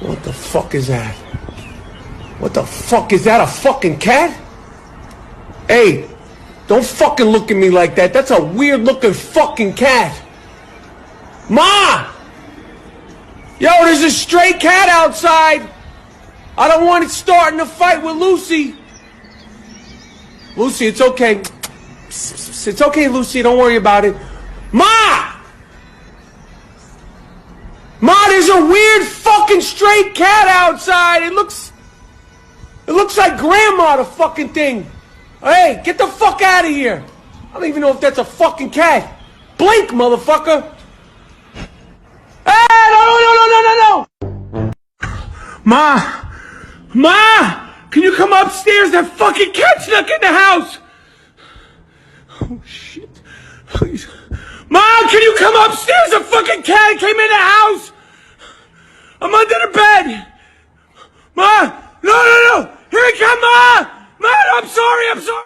What the fuck is that? What the fuck is that? A fucking cat? Hey, don't fucking look at me like that. That's a weird looking fucking cat. Ma! Yo, there's a stray cat outside. I don't want it starting a fight with Lucy. Lucy, it's okay. It's okay, Lucy. Don't worry about it. Ma! Ma, there's a weird fucking stray cat outside. It looks like Grandma, the fucking thing. Hey, get the fuck out of here. I don't even know if that's a fucking cat. Blink, motherfucker. Hey, no. Ma, can you come upstairs? That fucking cat snuck in the house. Oh, shit. Please. Ma, can you come upstairs? A fucking cat came in the house. I'm under the bed. Ma, no. Here it comes, Ma. Ma, I'm sorry.